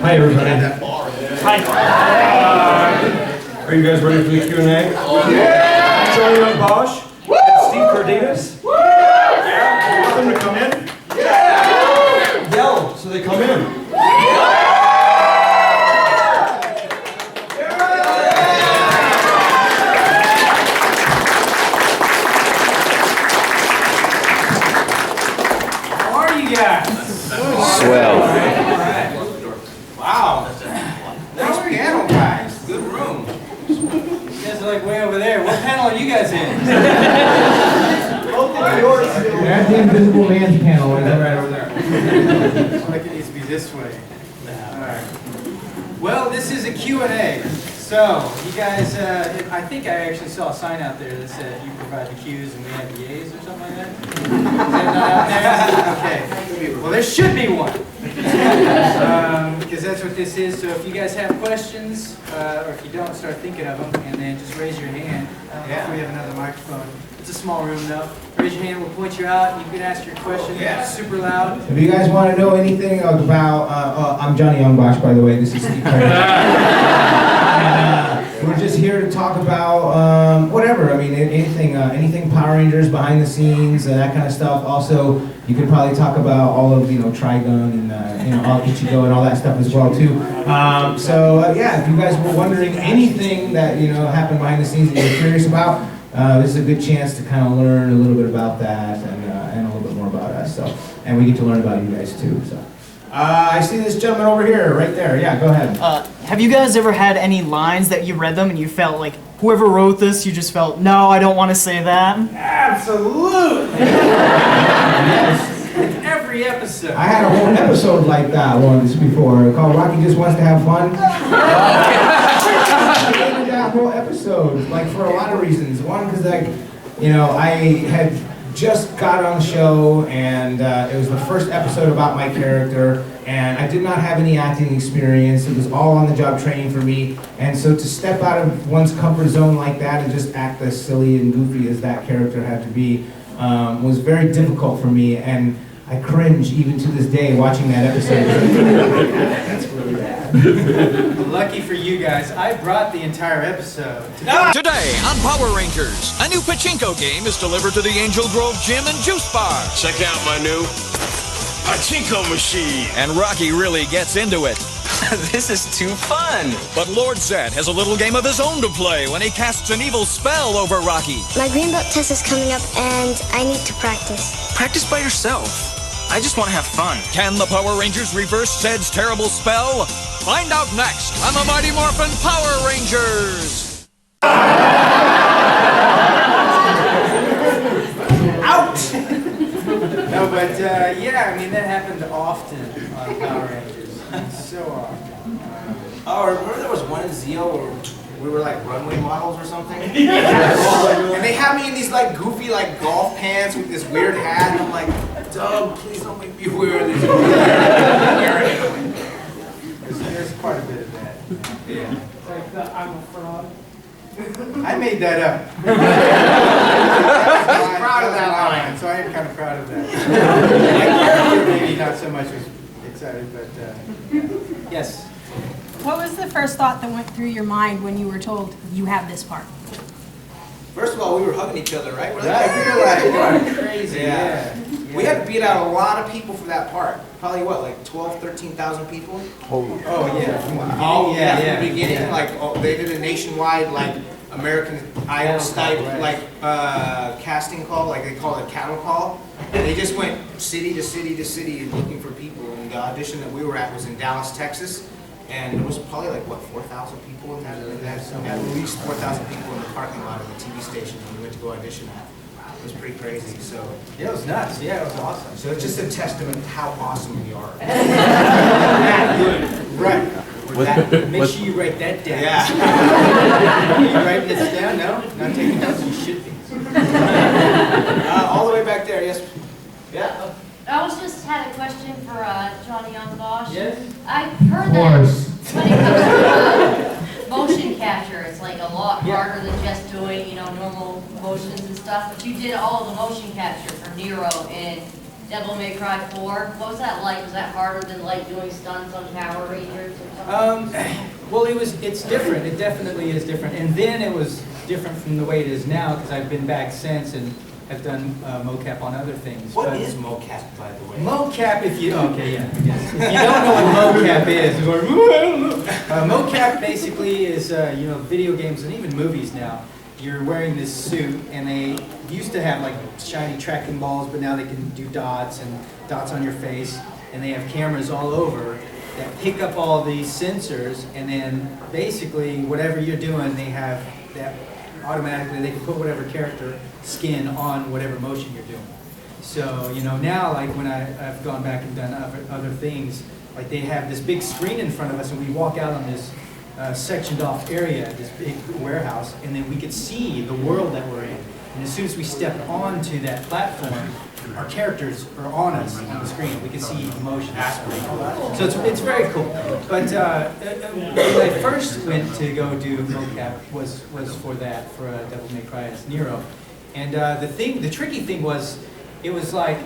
Hi, everybody. Hi. Are you guys ready for the Q&A? Yeah! Yong Bosch and Steve Cardenas. Yeah! Want them to come in? Yeah! Yell so they come in. How are you guys? Swell. Wow. Nice piano, guys. Good room. You guys are like way over there. What panel are you guys in? That's the Invisible Man's panel, right over there. Like it needs to be this way. Alright. Well, this is a Q&A. So, you guys, I think I actually saw a sign out there that said you provide the Q's and we have the A's or something like that. Is that not out there? Okay. Well, there should be one. Because that's what this is. So if you guys have questions, or if you don't, start thinking of them, and then just raise your hand. If we have another microphone. It's a small room though. Raise your hand, we'll point you out. You can ask your question super loud. If you guys want to know anything about, I'm Yong Bosch, by the way. This is Steve And, we're just here to talk about whatever. I mean, anything Power Rangers behind the scenes, that kind of stuff. Also, you could probably talk about all of Trigun and I'll Get You Go and all that stuff as well too. Yeah, if you guys were wondering anything that happened behind the scenes that you're curious about, this is a good chance to kind of learn a little bit about that and a little bit more about us. So, and we get to learn about you guys too. So, I see this gentleman over here, right there. Yeah, go ahead. Have you guys ever had any lines that you read them and you felt like whoever wrote this, you just felt, no, I don't want to say that? Absolutely. Yes. Every episode. I had a whole episode like that once before called Rocky Just Wants to Have Fun. That whole episode, like for a lot of reasons. One, because I had just got on the show and it was the first episode about my character and I did not have any acting experience. It was all on the job training for me, and so to step out of one's comfort zone like that and just act as silly and goofy as that character had to be was very difficult for me, and I cringe even to this day watching that episode. That's really bad. Lucky for you guys, I brought the entire episode. Today on Power Rangers, a new pachinko game is delivered to the Angel Grove Gym and Juice Bar. Check out my new pachinko machine. And Rocky really gets into it. This is too fun. But Lord Zed has a little game of his own to play when he casts an evil spell over Rocky. My green belt test is coming up and I need to practice. Practice by yourself. I just want to have fun. Can the Power Rangers reverse Zed's terrible spell? Find out next on the Mighty Morphin Power Rangers. Out! No, but yeah, I mean that happened often on Power Rangers. So often. Oh, remember there was one in Zeo where we were like runway models or something? And they had me in these like goofy like golf pants with this weird hat, and I'm like, Doug, please don't make me wear this. There's quite a bit of that. Yeah. It's like the I'm a fraud. I made that up. I was proud of that line. So I am kind of proud of that. My character maybe not so much was excited, but yes. What was the first thought that went through your mind when you were told you have this part? First of all, we were hugging each other, right? We were crazy. Yeah. We had to beat out a lot of people for that part. Probably what, like 12, 13,000 people? Oh yeah. From the beginning, like they did a nationwide like American Idol type like casting call, like they call it cattle call. They just went city to city to city looking for people, and the audition that we were at was in Dallas, Texas. And there was probably like, what, 4,000 people in that? At least 4,000 people in the parking lot of the TV station when we went to go audition at. It was pretty crazy, so. Yeah, it was nuts. Yeah, it was awesome. So it's just a testament to how awesome we are. Right. Make sure you write that down. Yeah. You writing this down? No? Not taking notes? You should be. All the way back there, yes. Yeah. I was just had a question for Yong Bosch. Yes? I've heard that when it comes to motion capture, it's like a lot harder than just doing, normal motions and stuff. But you did all the motion capture for Nero and Devil May Cry 4. What was that like? Was that harder than like doing stunts on Power Rangers or something? Well, it's different. It definitely is different. And then it was different from the way it is now because I've been back since and have done mocap on other things. What is mocap, by the way? Mocap, if you don't know what mocap is, mocap basically is video games and even movies now. You're wearing this suit, and they used to have like shiny tracking balls, but now they can do dots and dots on your face, and they have cameras all over that pick up all these sensors, and then basically whatever you're doing, they have that automatically. They can put whatever character skin on whatever motion you're doing. So now like when I've gone back and done other things, like they have this big screen in front of us, and we walk out on this sectioned off area, this big warehouse, and then we could see the world that we're in. And as soon as we step onto that platform, our characters are on us on the screen. We can see emotion. So it's very cool. But when I first went to go do mocap was for that, for Devil May Cry as Nero. And the tricky thing was, it's a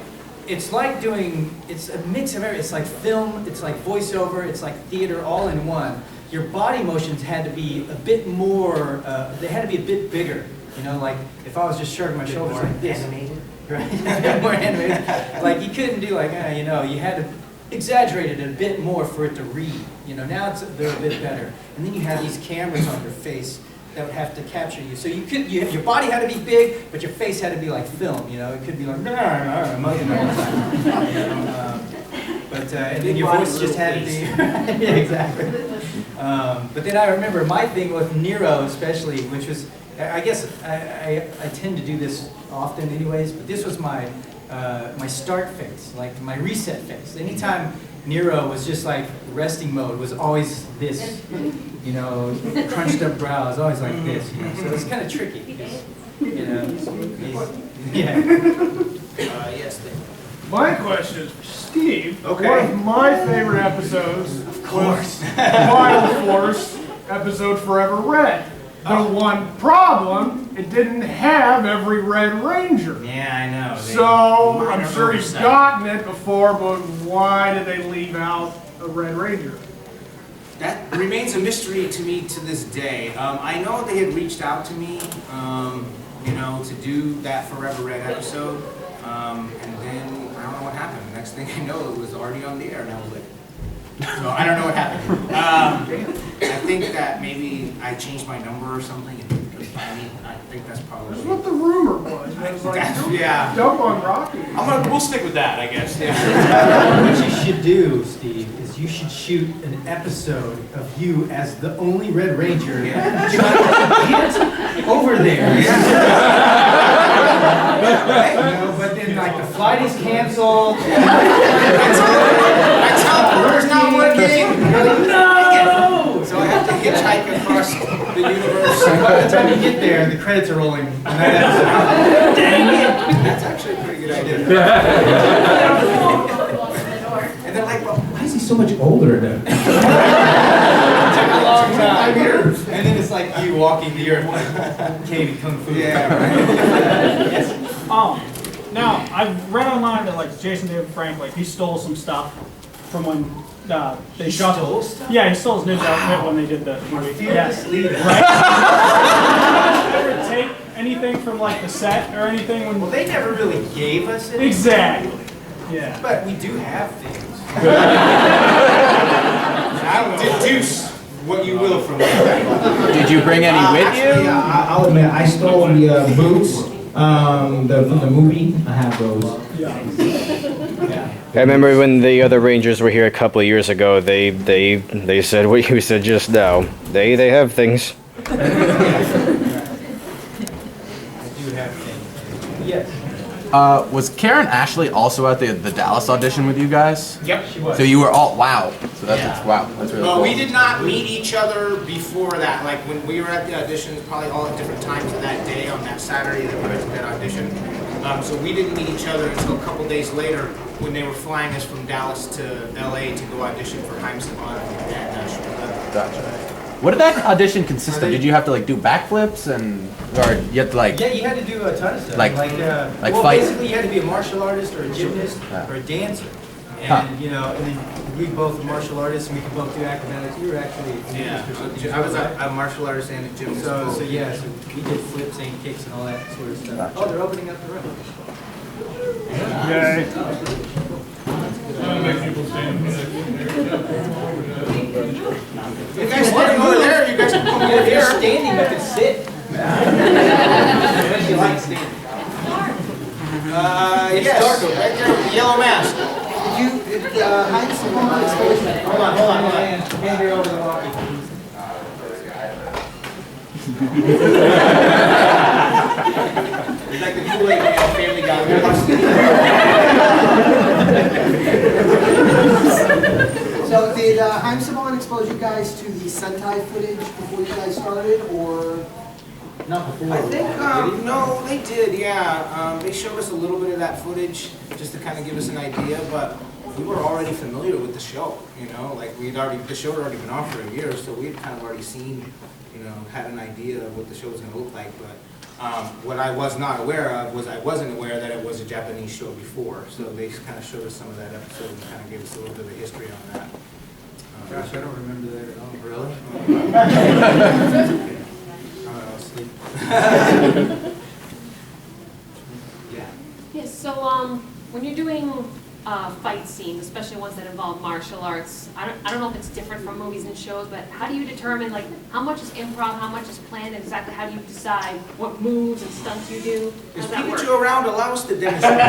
mix of everything. It's like film, it's like voiceover, it's like theater all in one. Your body motions had to be a bit more, they had to be a bit bigger. Like if I was just shrugging my shoulders like this. Animated? Right? More animated. Like you couldn't do like, you had to exaggerate it a bit more for it to read. Now they're a bit better. And then you have these cameras on your face that would have to capture you. So your body had to be big, but your face had to be like film. It could be like, all the time. And then your voice just had to be, yeah, exactly. But then I remember my thing with Nero especially, which was, I guess I tend to do this often anyways, but this was my start face, like my reset face. Anytime Nero was just like resting mode, was always this, crunched up brows, always like this, So it's kind of tricky, because, yes. My question is for Steve. Okay. One of my favorite episodes was Wild Force episode Forever Red. The one problem, it didn't have every Red Ranger. Yeah, I know. So I'm sure you've gotten it before, but why did they leave out a Red Ranger? That remains a mystery to me to this day. I know they had reached out to me, to do that Forever Red episode, and then I don't know what happened. The next thing I know, it was already on the air, and I was like, so I don't know what happened. I think that maybe I changed my number or something and couldn't find me. I think that's probably. That's what the rumor was. It was like, yeah. Dump on Rocky. We'll stick with that, I guess. Yeah. What you should do, Steve, is you should shoot an episode of you as the only Red Ranger trying to get over there. But then like the flight is canceled. My teleporter's not working. No! So I have to hitchhike across the universe. By the time you get there, the credits are rolling on that episode. Dang it! That's actually a pretty good idea. And they're like, well, Why is he so much older than? It took a long time. 5 years. And then it's like you walking the earth like Katie Kung Fu. Yeah, right. Yes. Now, I've read online that like Jason David Frank, like he stole some stuff from when they shot. Stole stuff? Yeah, he stole his news outfit when they did the movie. Yes. Right? Did you ever take anything from like the set or anything when? Well, they never really gave us it. Exactly. Yeah. But we do have things. I don't know. Deduce what you will from that. Did you bring any with you? Yeah, I'll admit, I stole the boots from the movie. I have those. Yeah. I remember when the other Rangers were here a couple of years ago, they said what you said just now. They have things. I do have things. Yes. Was Karen Ashley also at the Dallas audition with you guys? Yep, she was. So you were all, wow. So that's, wow, that's really Well, cool. we did not meet each other before that. Like when we were at the auditions, probably all at different times of that day on that Saturday that we went to that audition. So we didn't meet each other until a couple days later when they were flying us from Dallas to LA to go audition for Jaime Sabana and Gotcha. What did that audition consist of? Did you have to like do backflips or you had to like? Yeah, you had to do a ton of stuff. Like well, fight. basically, you had to be a martial artist or a gymnast or a dancer, and you know, and then we both were martial artists and we could both do acrobatics. You were actually a gymnast or something. I was a martial artist and a gymnast. So yeah, so we did flips and kicks and all that sort of stuff. Gotcha. Oh, they're opening up the room. Yay. Make people stand. If you're standing over there, you guys can come over here. Standing, you can sit. Unless you like standing. It's dark right there with the yellow mask. Hold on. Hand here over the walkie. It's like the Kool-Aid man, Family Guy. So did Haim Saban expose you guys to the Sentai footage before you guys started, or not before? I think, no, they did, yeah. They showed us a little bit of that footage just to kind of give us an idea, but we were already familiar with the show, you know? Like, the show had already been on for a year, so we had kind of already seen, you know, had an idea of what the show was going to look like, but what I was not aware of was I wasn't aware that it was a Japanese show before, so they kind of showed us some of that episode and kind of gave us a little bit of history on that. Gosh, I don't remember that at all. Really? I was asleep. Yes, so when you're doing fight scenes, especially ones that involve martial arts, I don't know if it's different from movies and shows, but how do you determine, like, how much is improv, how much is planned, and exactly how do you decide what moves and stunts you do? How does that work? Pikachu around, allow us to demonstrate.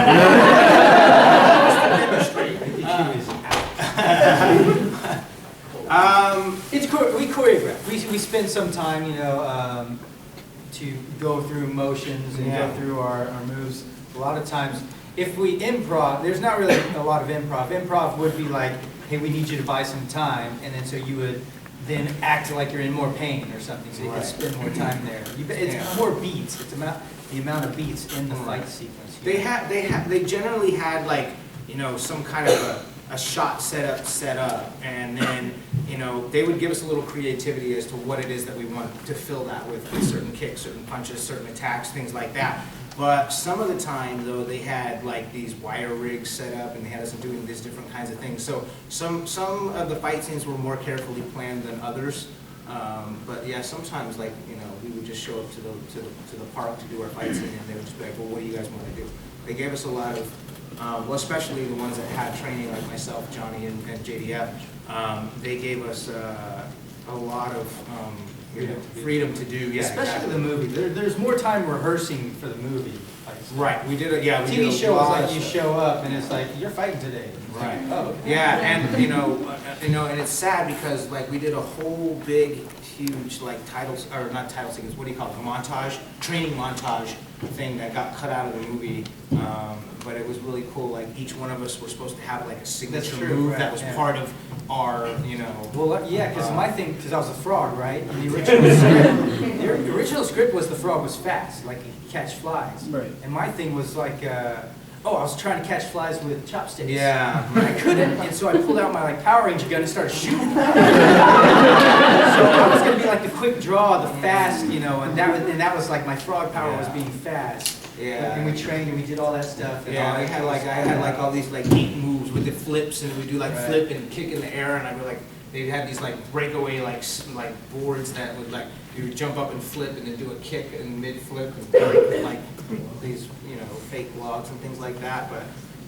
We choreograph. We spend some time, you know, to go through motions and go through our moves. A lot of times, if we improv, there's not really a lot of improv. Improv would be like, hey, we need you to buy some time, and then so you would then act like you're in more pain or something, so you could spend more time there. It's more beats. It's the amount of beats in the fight sequence. They generally had, like, you know, some kind of a shot set up, and then, you know, they would give us a little creativity as to what it is that we want to fill that with certain kicks, certain punches, certain attacks, things like that. But some of the time, though, they had like these wire rigs set up, and they had us doing these different kinds of things. So some of the fight scenes were more carefully planned than others. But yeah, sometimes, like, you know, we would just show up to the park to do our fight scene, and they would just be like, well, what do you guys want to do? They gave us a lot of, well, especially the ones that had training, like myself, Johnny, and JDF. They gave us a lot of freedom to do, especially the movie. There's more time rehearsing for the movie. Right, we did it. Yeah, we TV did a show is lot like of you stuff. show up and it's like you're fighting today. Right. Oh, okay. Yeah, and you know, and it's sad because like we did a whole big, huge like titles or not title sequence. What do you call it? A montage, training montage thing that got cut out of the movie. But it was really cool. Like each one of us were supposed to have like a signature move that was part of our, you know. Well, yeah, because my thing, because I was a frog, right? And the original script was the frog was fast, like he could catch flies. Right. And my thing was like, I was trying to catch flies with chopsticks. Yeah. I couldn't, and so I pulled out my like Power Ranger gun and started shooting. So I was gonna be like the quick draw, the fast, you know, and that was like my frog power was being fast. Yeah. And we trained and we did all that stuff. And Yeah, all I had like all these like 8 moves with the flips, and we do like Right. flip and kick in the air, and I would like they had these like breakaway like boards that would like you would jump up and flip and then do a kick and mid flip and break like these, you know, fake logs and things like that. But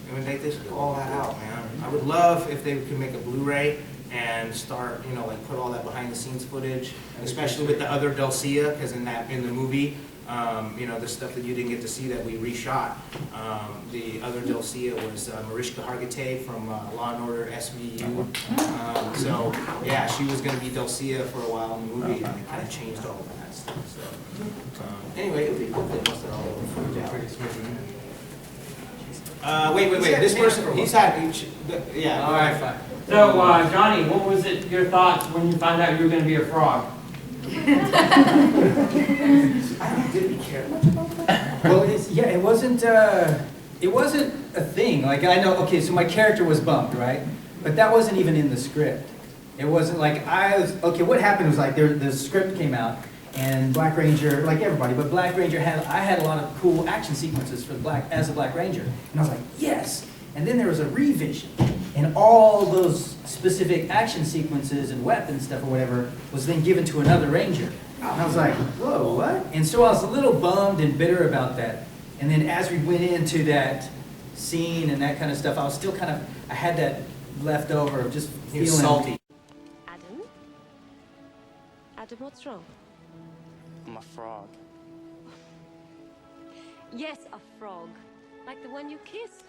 I mean, they just all that out, man. I would love if they could make a Blu-ray and start, you know, like put all that behind the scenes footage, especially with the other Delcia, because in the movie. You know, the stuff that you didn't get to see that we reshot. The other Delcia was Mariska Hargitay from Law & Order SVU. So, yeah, she was going to be Delcia for a while in the movie, and they kind of changed all of that stuff. So, anyway, it would be cool if they busted all over footage out. Wait. This person, he's had, yeah. All right, fine. So, Johnny, what was your thoughts when you found out you were going to be a frog? I didn't care much about that. Well, it wasn't a thing. Like I know, okay, so my character was bumped, right? But that wasn't even in the script. It wasn't like okay, what happened was like the script came out and Black Ranger, like everybody, but Black Ranger I had a lot of cool action sequences for the Black Ranger. And I was like, yes. And then there was a revision. And all those specific action sequences and weapons stuff or whatever was then given to another Ranger. And I was like, whoa, what? And so I was a little bummed and bitter about that. And then as we went into that scene and that kind of stuff, I was still I had that left over of just feeling salty. Adam, what's wrong? I'm a frog. Yes, a frog. Like the one you kissed.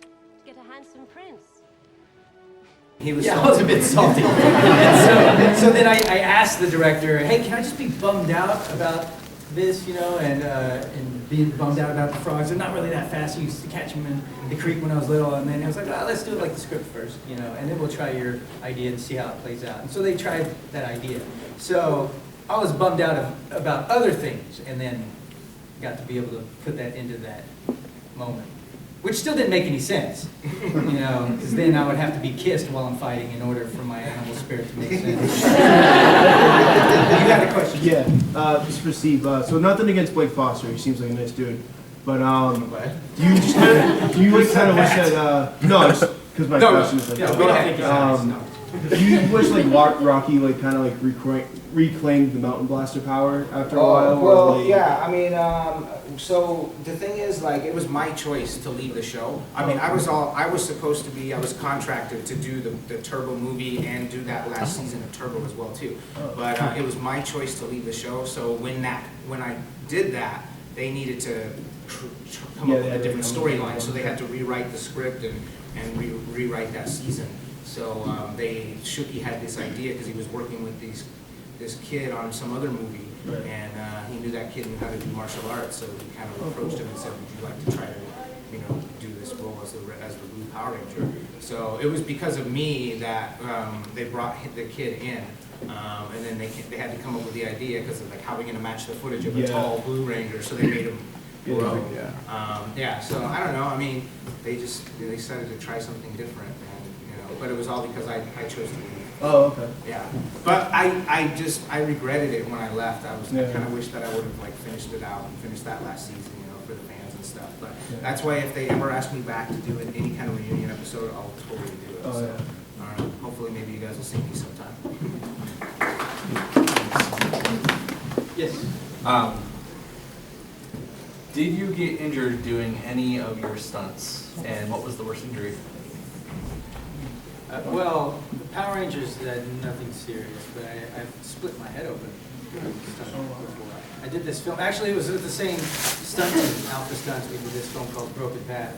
To get a handsome prince. He was I was a bit salty. And so then I asked the director, hey, can I just be bummed out about this, and being bummed out about the frogs. They're not really that fast. I used to catch them in the creek when I was little, and then I was like, oh, let's do it like the script first, and then we'll try your idea and see how it plays out. And so they tried that idea. So I was bummed out about other things, and then got to be able to put that into that moment. Which still didn't make any sense, because then I would have to be kissed while I'm fighting in order for my animal spirit to make sense. You got a question? Yeah, this is for Steve. So nothing against Blake Foster. He seems like a nice dude. But do you just do you like kind of wish that? No, just because my question is like. Yeah, go ahead. Do you wish like Rocky like kind of like reclaimed the Mountain Blaster power after a while? Well, like... yeah. I mean, so the thing is, like, it was my choice to leave the show. I mean, I was contracted to do the Turbo movie and do that last season of Turbo as well too. But it was my choice to leave the show. So when I did that, they needed to come up with a different storyline. So they had to rewrite the script and rewrite that season. So Shuki had this idea because he was working with this kid on some other movie, and he knew that kid knew how to do martial arts, so he kind of approached him and said, would you like to try to, do this role as the Blue Power Ranger? So it was because of me that they brought the kid in, and then they had to come up with the idea because of like how are we going to match the footage of a tall Blue Ranger, so they made him grow. So I don't know. I mean, they decided to try something different. But it was all because I chose to leave. Oh, okay. Yeah, but I regretted it when I left. I kind of wish that I would have like finished it out and finished that last season, for the fans and stuff. But that's why if they ever ask me back to do any kind of reunion episode, I'll totally do it. All right. Hopefully, maybe you guys will see me sometime. Yes. Did you get injured doing any of your stunts, and what was the worst injury? Well, the Power Rangers had nothing serious, but I split my head open. I did this film. Actually, it was with the same stunt team, Alpha Stunts. We did this film called Broken Path.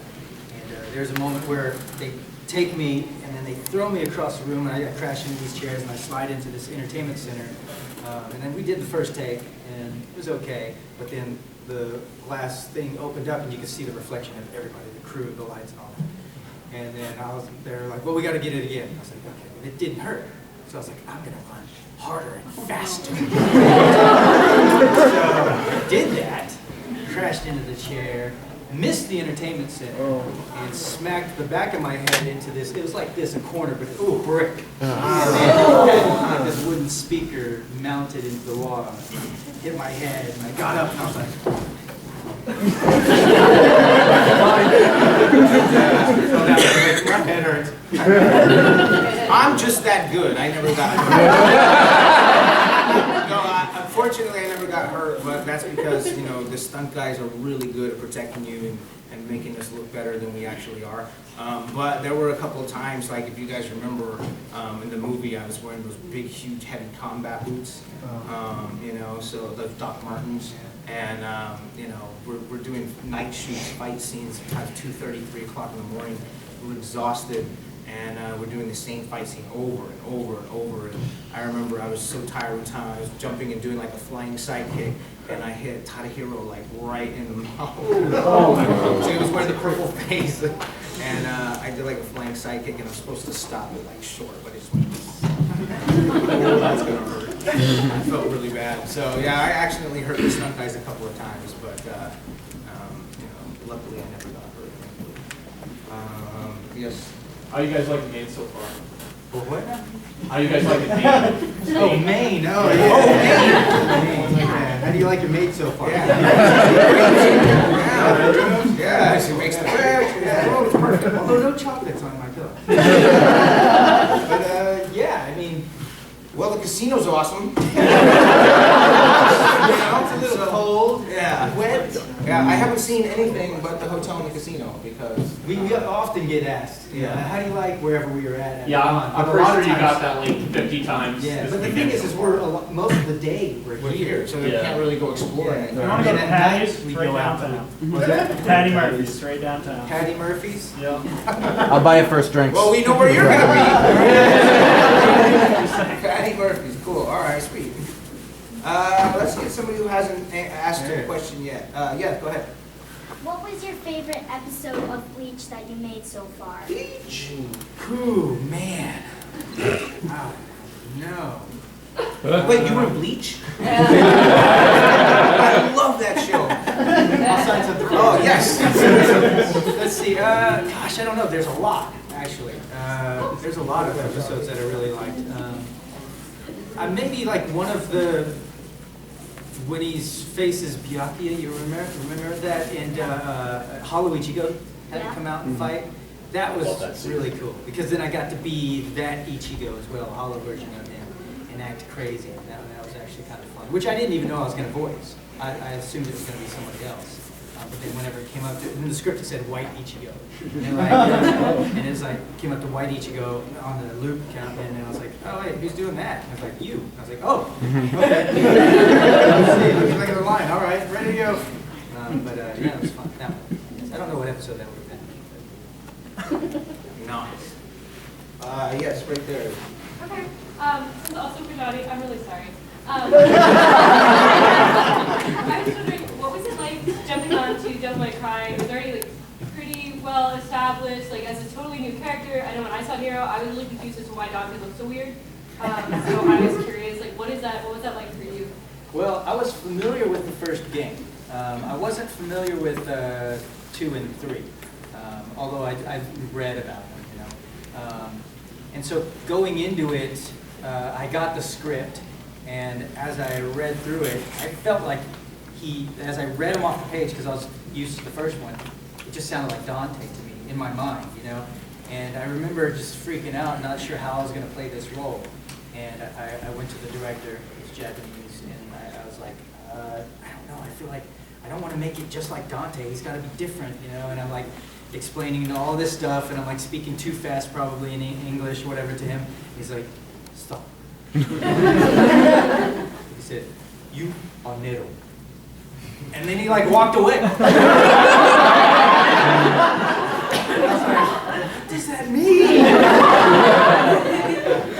And there's a moment where they take me and then they throw me across the room, and I crash into these chairs and I slide into this entertainment center. And then we did the first take, and it was okay. But then the last thing opened up, and you could see the reflection of everybody, the crew, the lights, and all that. And then they're like, well, we got to get it again. I was like, okay, but it didn't hurt. So I was like, I'm going to run harder and faster. So I did that, crashed into the chair, missed the entertainment center, and smacked the back of my head into this. It was like this, a corner, but brick. And then this wooden speaker mounted into the wall. Hit my head, and I got up, and I was like, my head hurts. I'm just that good. I never got hurt. No, unfortunately, I never got hurt, but that's because, the stunt guys are really good at protecting you and making us look better than we actually are. But there were a couple of times, like if you guys remember in the movie, I was wearing those big, huge, heavy combat boots, so the Doc Martens. And, we're doing night shoots, fight scenes, sometimes 2:30, 3 o'clock in the morning. We're exhausted, and we're doing the same fight scene over and over and over. And I remember I was so tired one time, I was jumping and doing like a flying sidekick, and I hit Tadahiro like right in the mouth. So he was wearing the purple face. And I did like a flying sidekick, and I was supposed to stop it like short, but it just went, that's gonna hurt. I felt really bad. So yeah, I accidentally hurt the stunt guys a couple of times, but luckily I never got hurt. Yes. How you guys liking Maine so far? What now? How do you guys like it, Maine? Oh, Maine. Oh, yeah. Oh, Maine. Yeah. How do you like your maid so far? Yeah, she makes the bed. Yeah. Oh, it's perfect. Although no chocolates on my pillow. But yeah, I mean, well, the casino's awesome. it's a little cold. Yeah. Wet. Yeah, I haven't seen anything but the hotel and the casino because We often get asked, how do you like wherever we were at? Yeah, I'm But a pretty lot sure of you times- got that link 50 times. Yeah, this but the weekend thing is so we're far. most of the day we're here. so they can't really go exploring. Yeah. You want to go to And at Patty's? night, we Straight go out downtown. What's that? Patty Murphy's, straight downtown. Patty Murphy's? Yeah. I'll buy you first drinks. Well, we know where you're gonna be. Patty Murphy's, cool. All right, sweet. Let's get somebody who hasn't asked a question yet. Yeah, go ahead. What was your favorite episode of Bleach that you made so far? Bleach? Ooh, man. Oh, no. Wait, you were in Bleach? I love that show. I'll sign something. Oh, yes. Let's see. Gosh, I don't know. There's a lot, actually. There's a lot of episodes that I really liked. Maybe like one of the when he faces Byakuya. You remember that? And Hollow Ichigo had to come out and fight. That was really cool because then I got to be that Ichigo as well, a hollow version of him, and act crazy. And that was actually kind of fun, which I didn't even know I was going to voice. I assumed it was going to be somebody else. But then whenever it came up, in the script it said White Ichigo. And, and it was like, came up to White Ichigo on the loop count, and I was like, oh wait, who's doing that? And I was like, you. I was like, oh, okay. Let's see, looking like the line. All right, ready to go. But yeah, it was fun. That one. I don't know what episode that would have been. Nice. Yes, right there. Okay. This is also for Johnny. I'm really sorry. I was wondering, what was it like jumping on to Devil May Cry? Was there any like pretty well established, like as a totally new character? I know when I saw Nero, I was really confused as to why Dante looked so weird. So I was curious, like what was that like for you? Well, I was familiar with the first game. I wasn't familiar with 2 and 3, although I've read about them, you know. And so going into it, I got the script, and as I read through it, I felt like as I read him off the page, because I was used to the first one, it just sounded like Dante to me, in my mind, you know. And I remember just freaking out, not sure how I was going to play this role. And I went to the director, who's Japanese, and I was like, I don't know, I feel like I don't want to make it just like Dante, he's got to be different, you know. And I'm like explaining all this stuff, and I'm like speaking too fast probably in English, whatever, to him. He's like, stop. He said, you are Nero. And then he like walked away. I was like, what does that mean?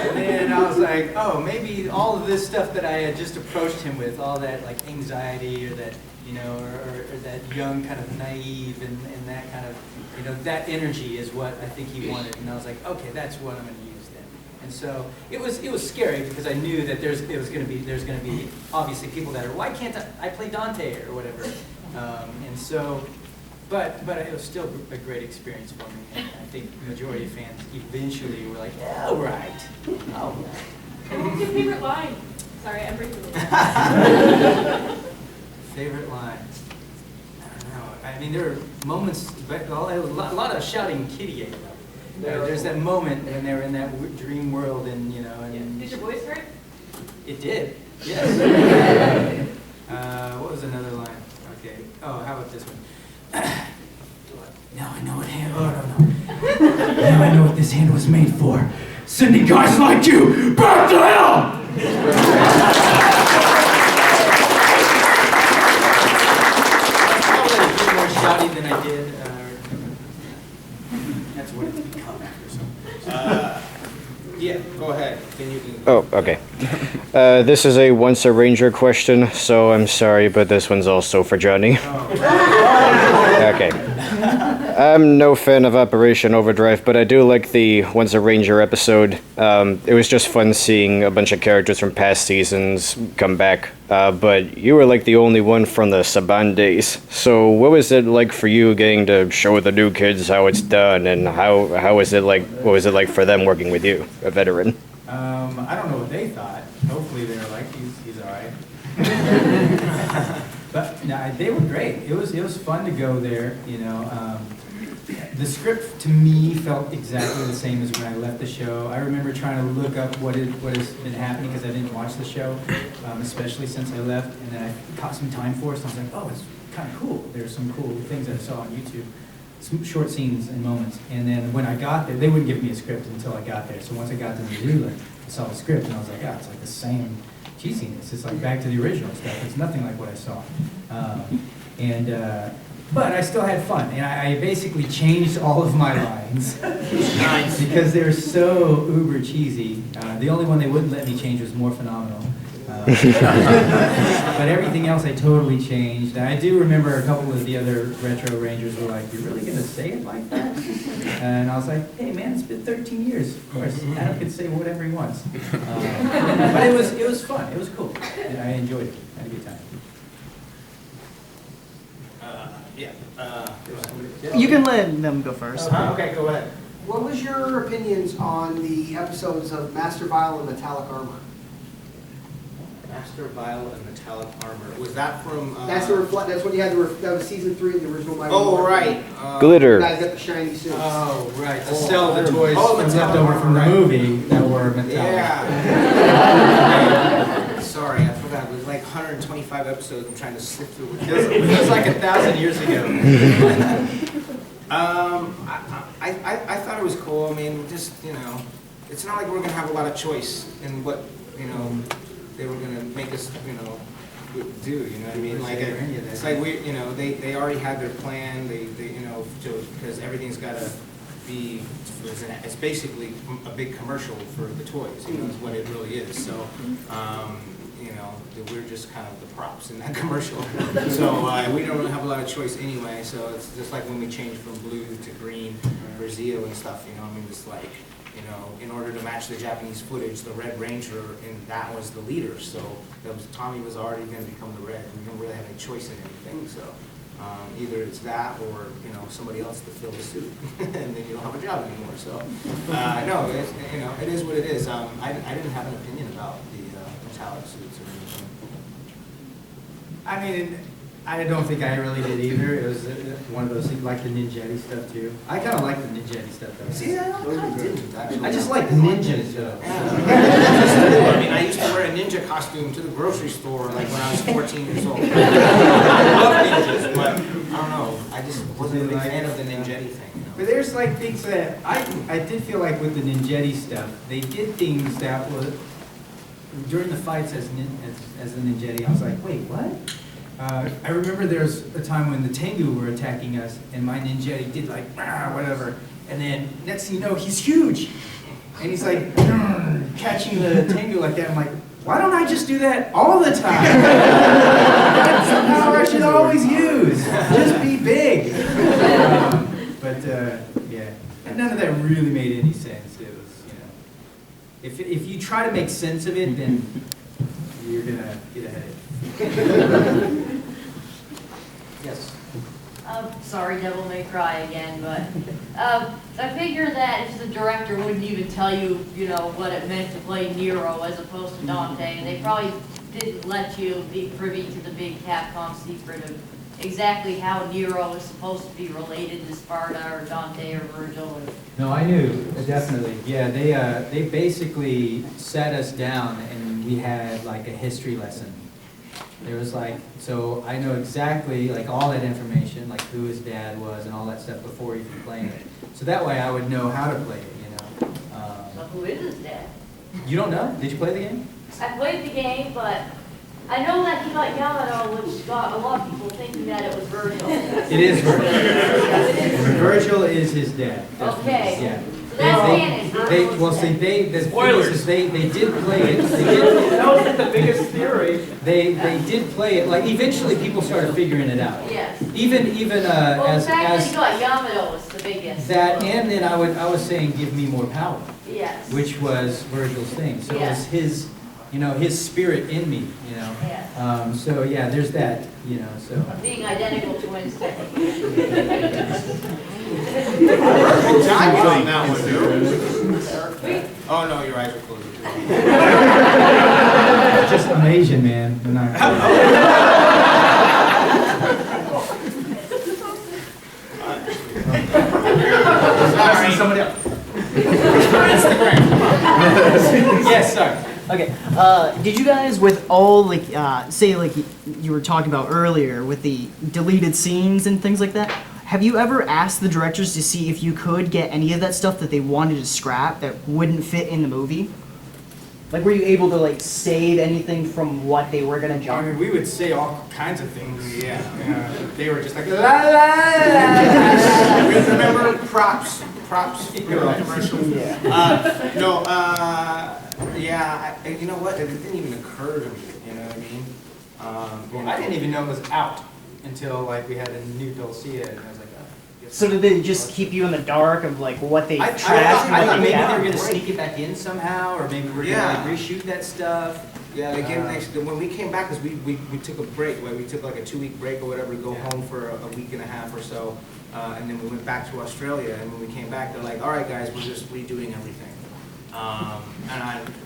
And then I was like, oh, maybe all of this stuff that I had just approached him with, all that like anxiety or that, you know, or that young kind of naive and that kind of, you know, that energy is what I think he wanted. And I was like, okay, that's what I'm going to use then. And so it was scary because I knew that there's going to be obviously people that are, why can't I play Dante or whatever. And so, but it was still a great experience for me. And I think the majority of fans eventually were like, yeah, all right. All right. And what was your favorite line? Sorry, I'm breaking the Favorite line? I don't know. I mean, there are moments, but a lot of shouting kitty ate. There's that moment when they were in that dream world, and you know. And did your voice hurt? It did. Yes. What was another line? Okay. Oh, how about this one? Now I know what hand. Oh no. Now I know what this hand was made for. Sending guys like you back to hell. More shouty than I did. That's what it's become after some. Yeah, go ahead. Oh, okay. This is a Once a Ranger question, so I'm sorry, but this one's also for Johnny. Okay. I'm no fan of Operation Overdrive, but I do like the Once a Ranger episode. It was just fun seeing a bunch of characters from past seasons come back. But you were like the only one from the Saban days. So what was it like for you getting to show the new kids how it's done, and how was it like? What was it like for them working with you, a veteran? I don't know what they thought. Hopefully they were like, he's all right. But no, they were great. It was fun to go there. You know, the script to me felt exactly the same as when I left the show. I remember trying to look up what has been happening because I didn't watch the show, especially since I left. And then I caught some Time Force. And I was like, oh, it's kind of cool. There's some cool things I saw on YouTube. Some short scenes and moments. And then when I got there, they wouldn't give me a script until I got there. So once I got to New Zealand, I saw the script and I was like, yeah, it's like the same cheesiness. It's like back to the original stuff. It's nothing like what I saw. But I still had fun. And I basically changed all of my lines because they're so uber cheesy. The only one they wouldn't let me change was More Phenomenal. But everything else I totally changed. I do remember a couple of the other retro Rangers were like, "You're really going to say it like that?" And I was like, "Hey man, it's been 13 years. Of course, Adam can say whatever he wants." But it was fun. It was cool. And I enjoyed it. I had a good time. You can let them go first. Okay, go ahead. What was your opinions on the episodes of Master Vile and Metallic Armor? Master Vile and Metallic Armor. Was that from? That's when you had that was season 3 of the original Mighty Oh Morphin. right. Glitter. You guys got the shiny suits. Oh right. To sell the toys Metallic left over from the Armor, movie that were metallic. Yeah. Sorry, I forgot. It was like 125 episodes. I'm trying to sift through. It was like 1,000 years ago. I thought it was cool. I mean, just it's not like we're gonna have a lot of choice in what they were gonna make us do. You know what I mean? Like it's like they already had their plan. They because everything's gotta be. It's basically a big commercial for the toys. Is what it really is. So. We're just kind of the props in that commercial. So we don't really have a lot of choice anyway. So it's just like when we changed from blue to green for Zeo and stuff, I mean, it's like, in order to match the Japanese footage, the Red Ranger, and that was the leader. So Tommy was already going to become the Red. We don't really have any choice in anything. So either it's that or, somebody else to fill the suit. And then you don't have a job anymore. So no, it is what it is. I didn't have an opinion about the metallic suits or anything. I mean, I don't think I really did either. It was one of those things, like the Ninjetti stuff too. I kind of like the Ninjetti stuff though. See, I didn't actually. I just like ninja stuff. I mean, I used to wear a ninja costume to the grocery store like when I was 14 years old. I love ninjas, but I don't know. I just wasn't a big fan of the Ninjetti thing. But there's like things that I did feel like with the Ninjetti stuff, they did things that were during the fights as the Ninjetti. I was like, wait, what? I remember there was a time when the Tengu were attacking us, and my Ninjetti did like whatever, and then next thing you know, he's huge, and he's like catching the Tengu like that. I'm like, why don't I just do that all the time? That's the power I should always use. Just be big. Yeah, and none of that really made any sense. It was, if you try to make sense of it, then you're gonna get ahead. Yes. Sorry, Devil May Cry again, but I figure that if the director wouldn't even tell you, what it meant to play Nero as opposed to Dante, they probably didn't let you be privy to the big Capcom secret of exactly how Nero was supposed to be related to Sparta or Dante or Virgil. No, I knew, definitely. Yeah, they basically sat us down and we had like a history lesson. There was like, so I know exactly like all that information, like who his dad was and all that stuff before even playing it. So that way I would know how to play it, So who is his dad? You don't know? Did you play the game? I played the game, but I know that he got Yamato, which got a lot of people thinking that it was Virgil. It is Virgil. Virgil is his dad. Definitely. Okay. Yeah. Well, see, the spoilers. They did play it. That wasn't the biggest theory. They did play it. Like eventually, people started figuring it out. Yes. Even Well, as the fact that you got Yamato was the biggest. that, and then I was saying, give me more power. Yes. Which was Virgil's thing. So it was his, his spirit in me. Yes. So yeah, there's that. So. Being identical twins technically. Oh no, your eyes are closed. Just amazing, man. They're not- Sorry. Somebody else. Yes, sorry. Okay. Did you guys, with all say you were talking about earlier, with the deleted scenes and things like that, have you ever asked the directors to see if you could get any of that stuff that they wanted to scrap that wouldn't fit in the movie? Like, were you able to save anything from what they were gonna jump? I mean, we would say all kinds of things. Yeah. They were just like la la la. Remember props commercial. Yeah. You know what? It didn't even occur to me. You know what I mean? I didn't even know it was out until we had a new Dulcia, and I was like, oh. So did they just keep you in the dark of what they trashed? I thought maybe they were gonna sneak it back in somehow, or maybe we're gonna reshoot that stuff. Yeah, when we came back, because we took a break, we took like a 2-week break or whatever, to go home for a week and a half or so, and then we went back to Australia, and when we came back, they're like, all right guys, we're just redoing everything.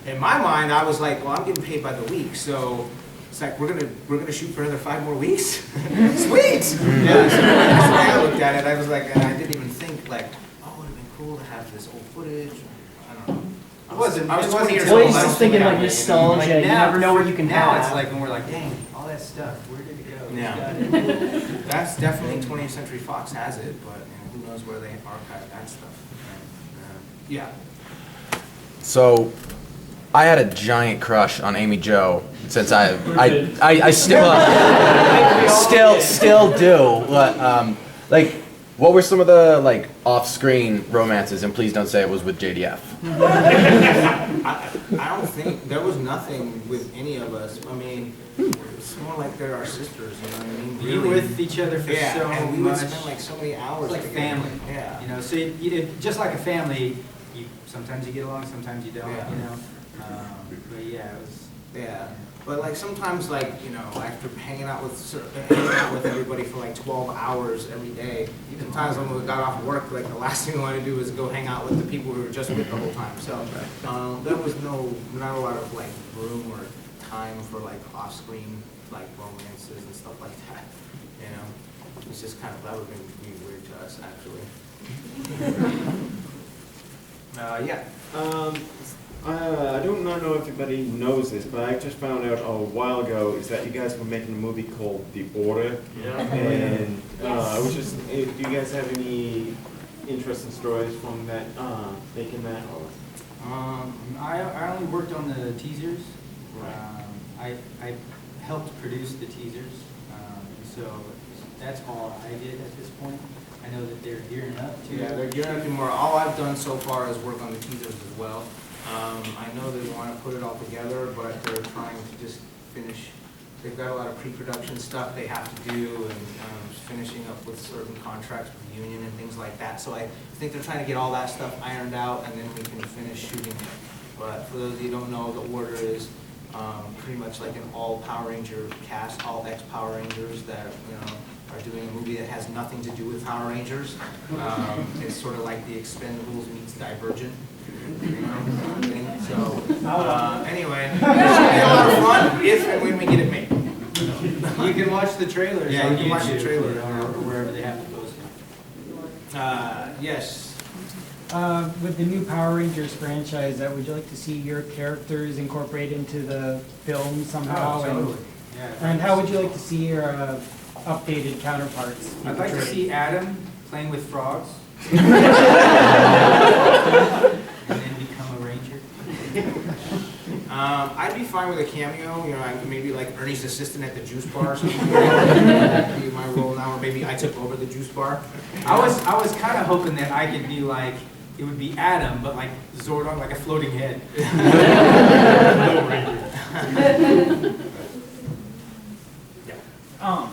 In my mind, I was like, well, I'm getting paid by the week, so it's like we're gonna shoot for another 5 more weeks. Sweet. Yeah. So that's the way I looked at it. I was like, and I didn't even think oh, it would have been cool to have this old footage. I don't know. I was 20 years old. Well, he's just thinking nostalgia. You never know what you can now have. It's like when we're like, dang, all that stuff, where did it go? Yeah. That's definitely 20th Century Fox has it, but who knows where they archive that stuff. Yeah. So, I had a giant crush on Amy Jo since I still do. But, what were some of the off-screen romances? And please don't say it was with JDF. I don't think there was nothing with any of us. I mean, it's more like they're our sisters. You know what I mean? Be with each other for so much. And we would spend so many hours like together. family. Yeah. So just like a family, sometimes you get along, sometimes you don't. Yeah. But yeah, it was. Yeah. But sometimes after hanging out with everybody for 12 hours every day, sometimes when we got off work, the last thing we wanted to do was go hang out with the people we were just with the whole time. So there was not a lot of room or time for off-screen romances and stuff like that. You know, it's just that would be weird to us actually. Yeah. I don't know if everybody knows this, but I just found out a while ago is that you guys were making a movie called The Order. Yeah. And I was just, do you guys have any interesting stories from that, making that? I only worked on the teasers. I helped produce the teasers. So that's all I did at this point. I know that they're gearing up to. Yeah, they're gearing up to more. All I've done so far is work on the teasers as well. I know they want to put it all together, but they're trying to just finish. They've got a lot of pre-production stuff they have to do, and finishing up with certain contracts with the union and things like that. So I think they're trying to get all that stuff ironed out, and then we can finish shooting it. But for those of you who don't know, the Order is pretty much like an all Power Ranger cast, all ex-Power Rangers that are doing a movie that has nothing to do with Power Rangers. It's sort of like the Expendables meets Divergent. So anyway, it should be a lot of fun if and when we get it made. You can watch the trailers. Yeah, you can watch the YouTube, trailer or wherever they have to post it. Yes. With the new Power Rangers franchise, would you like to see your characters incorporated into the film somehow? Oh, totally. And how would you like to see your updated counterparts? I'd like to see Adam playing with frogs. And then become a ranger. I'd be fine with a cameo. Maybe like Ernie's assistant at the juice bar or something. That'd be my role now, or maybe I took over the juice bar. I was kind of hoping that I could be like it would be Adam, but like Zordon, like a floating head.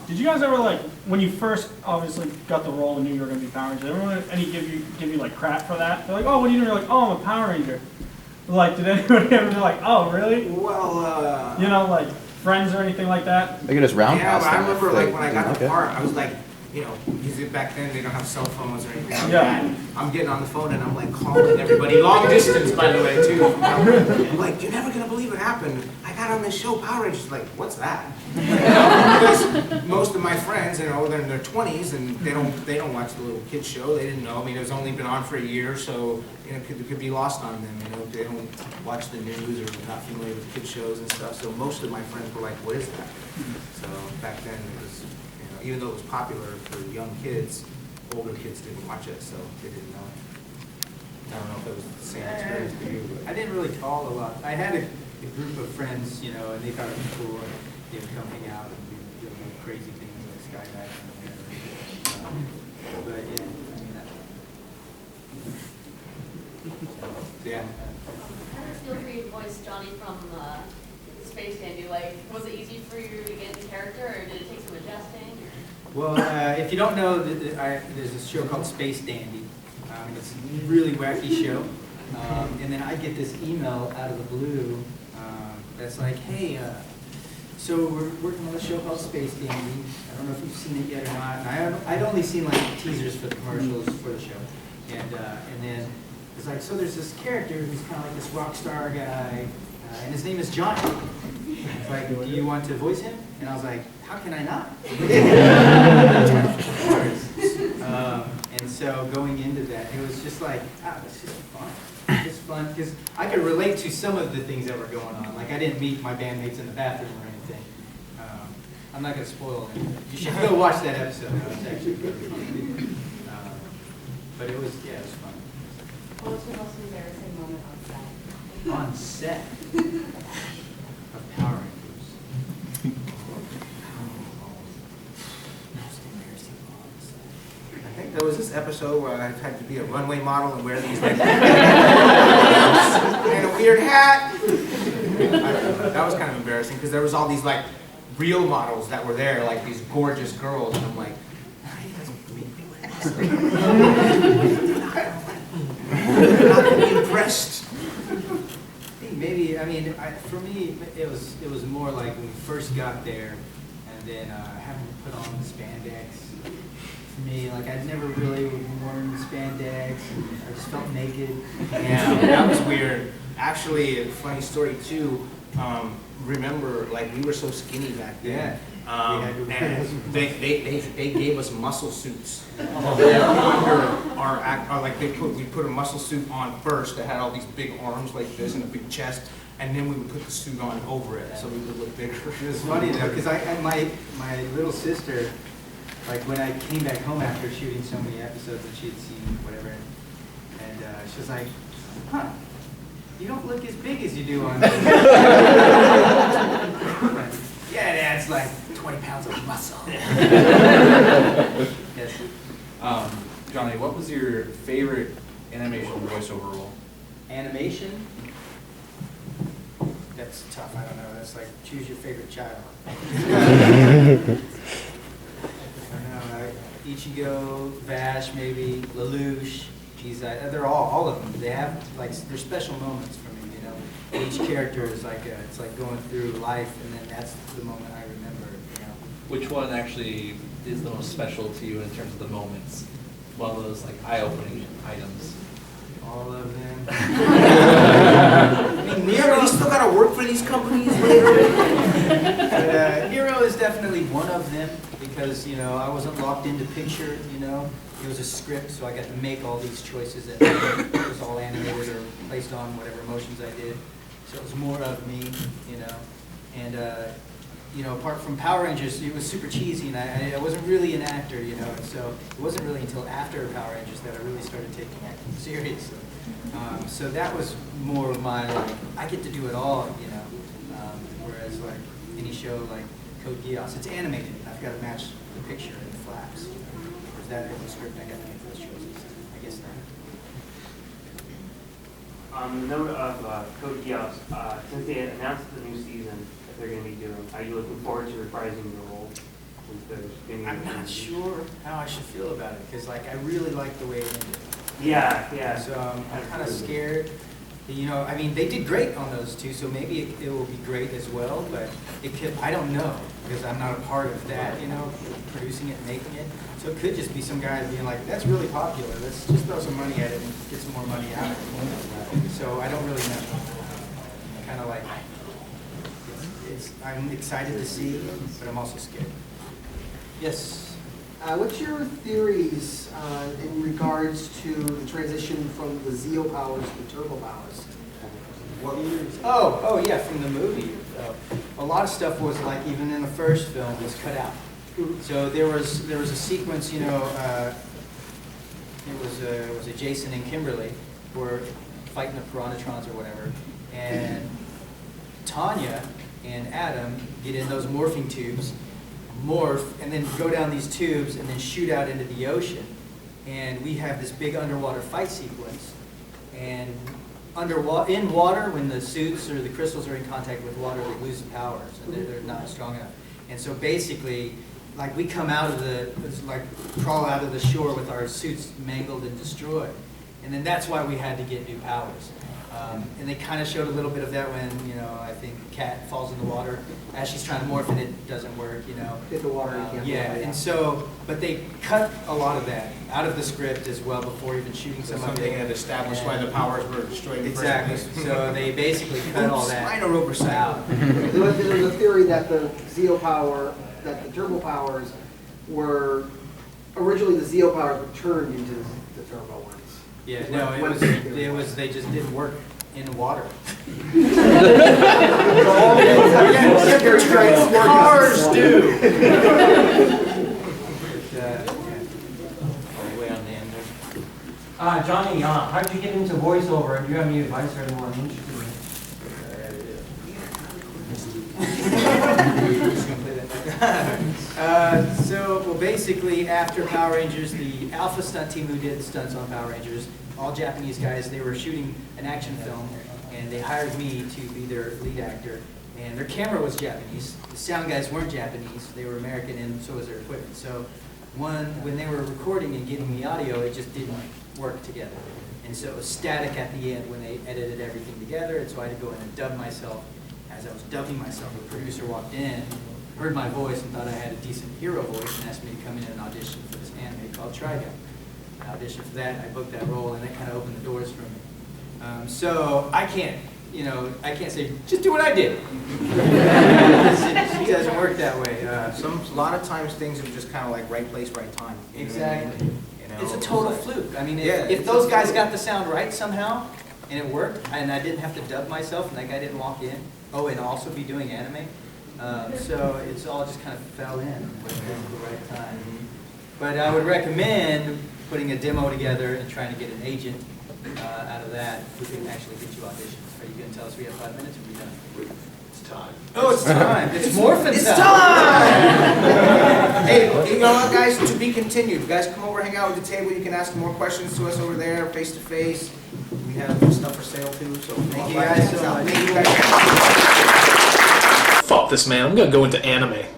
Did you guys ever like when you first obviously got the role and knew you were going to be Power Ranger? Did anyone give you like crap for that? They're like, oh, what are you doing? You're like, oh, I'm a Power Ranger. Like, did anybody ever be like, oh, really? Well, you know, like friends or anything like that? They could just roundhouse Yeah, but I them if remember they like when I got the didn't part, I was like, you know, because back then they don't have cell phones or anything like Yeah. that. I'm getting on the phone and I'm like calling everybody, long distance by the way too. I'm like, you're never gonna believe what happened. I got on this show, Power Rangers. Like, what's that? Because most of my friends, you know, they're in their 20s and they don't watch the little kids show. They didn't know. I mean, it was only been on for a year, so you know, it could be lost on them. You know, they don't watch the news or not familiar with kids shows and stuff. So most of my friends were like, what is that? So back then it was. Even though it was popular for young kids, older kids didn't watch it, so they didn't know it. I don't know if it was the same experience for you, but I didn't really call a lot. I had a group of friends, you know, and they thought it was cool, and they would come hang out and do crazy things like skydiving and whatever. But yeah, I mean that. Yeah. How does it feel for you to voice Johnny from Space Dandy? Like, was it easy for you to get in character, or did it take some adjusting? Well, if you don't know, there's this show called Space Dandy. It's a really wacky show. And then I get this email out of the blue that's like, hey, so we're working on a show called Space Dandy. I don't know if you've seen it yet or not. And I'd only seen like teasers for the commercials for the show. And then it's like, so there's this character who's kind of like this rock star guy, and his name is Johnny. It's like, do you want to voice him? And I was like, how can I not? Of course. And so going into that, it was just like, it's just fun. It's just fun because I could relate to some of the things that were going on. Like I didn't meet my bandmates in the bathroom or anything. I'm not going to spoil anything. You should go watch that episode. It's actually really fun. But it was, yeah, it was fun. What was your most embarrassing moment on set? On set of Power Rangers. I think there was this episode where I had to be a runway model and wear these like and a weird hat. I don't know, that was kind of embarrassing because there was all these like real models that were there, like these gorgeous girls, and I'm like, I'm not gonna be impressed. Maybe, I mean, for me, it was more like when we first got there, and then having to put on the spandex. For me, like I'd never really worn spandex, and I just felt naked. Yeah, that was weird. Actually, a funny story too. Remember, like we were so skinny back then. And they gave us muscle suits under our we put a muscle suit on first that had all these big arms like this and a big chest, and then we would put the suit on over it so we would look bigger. It was funny though because my little sister, like when I came back home after shooting so many episodes that she had seen whatever, and she was like, huh. You don't look as big as you do on yeah, that's like 20 pounds of muscle. Yes. Johnny, what was your favorite animation voiceover role? Animation? That's tough. I don't know. That's like choose your favorite child. I don't know. Ichigo, Vash, maybe Lelouch. They're all of them. They have like they're special moments for me. You know, each character is like it's like going through life, and then that's the moment I remember. You know. Which one actually is the most special to you in terms of the moments? One of those like eye-opening items. All of them. I mean, Nero, you still gotta work for these companies later. But Nero is definitely one of them because you know I wasn't locked into picture. You know. It was a script, so I got to make all these choices that it was all animated or placed on whatever motions I did. So it was more of me, you know. And, you know, apart from Power Rangers, it was super cheesy, and I wasn't really an actor, you know. And so it wasn't really until after Power Rangers that I really started taking acting seriously. So that was more of my, like, I get to do it all, you know. Whereas, like, any show like Code Geass, it's animated, and I've got to match the picture and the flaps. That in the script, I got to make those choices. I guess that. On the note of Code Geass, since they announced the new season that they're going to be doing, are you looking forward to reprising your role? I'm not sure how I should feel about it, because like I really like the way it ended. Yeah. So I'm kind of scared. You know, I mean, they did great on those two, so maybe it will be great as well, but it could, I don't know, because I'm not a part of that, you know, producing it, making it. So it could just be some guy being like, that's really popular, let's just throw some money at it and get some more money out of it. So I don't really know. Kind of like, I'm excited to see, but I'm also scared. Yes? What's your theories in regards to the transition from the Zeo powers to the turbo powers? What years? Oh yeah, from the movie. A lot of stuff was like, even in the first film, was cut out. So there was a sequence, you know, it was a Jason and Kimberly who were fighting the Piranatrons or whatever, and Tanya and Adam get in those morphing tubes, morph, and then go down these tubes and then shoot out into the ocean. And we have this big underwater fight sequence. And in water, when the suits or the crystals are in contact with water, they lose the powers, and they're not strong enough. And so basically, like we come out of crawl out of the shore with our suits mangled and destroyed. And then that's why we had to get new powers. And they kind of showed a little bit of that when, you know, I think Kat falls in the water as she's trying to morph and it doesn't work, you know. Hit the water, you can't yeah, and so, but they cut a lot of that out of the script as well before even shooting some of it. Something had established why the powers were destroyed in the Exactly. first place. So they basically cut all that minor oversight out. There's a theory that the Zeo power, that the turbo powers were, originally the Zeo powers were turned into the turbo ones. Yeah, no, it was they just didn't work in water. Cars do. Johnny, how did you get into voiceover? And do you have any advice for anyone interested in it? So basically, after Power Rangers, the Alpha stunt team who did stunts on Power Rangers, all Japanese guys, they were shooting an action film, and they hired me to be their lead actor. And their camera was Japanese. The sound guys weren't Japanese. They were American, and so was their equipment. So when they were recording and getting the audio, it just didn't work together. And so it was static at the end when they edited everything together, and so I had to go in and dub myself. As I was dubbing myself, the producer walked in, heard my voice, and thought I had a decent hero voice, and asked me to come in and audition for this anime called Trigun. I auditioned for that, I booked that role, and that kind of opened the doors for me. So I can't say, just do what I did. It doesn't work that way. A lot of times things are just kind of like right place, right time. Exactly. You know, It's a total fluke. I mean, Yeah, if those guys got the sound right somehow, and it worked, and I didn't have to dub myself, and that guy didn't walk in, and also be doing anime, so it's all just kind of fell in at the right time. But I would recommend putting a demo together and trying to get an agent out of that who can actually get you auditions. Are you going to tell us we have 5 minutes or are we done? It's time. Oh, it's time. It's morphin' It's time. time! Hey, you know what, guys? To be continued. You guys come over, hang out at the table. You can ask more questions to us over there, face to face. We have stuff for sale too. So thank you guys so much. Thank you guys. Fuck this, man. I'm gonna go into anime.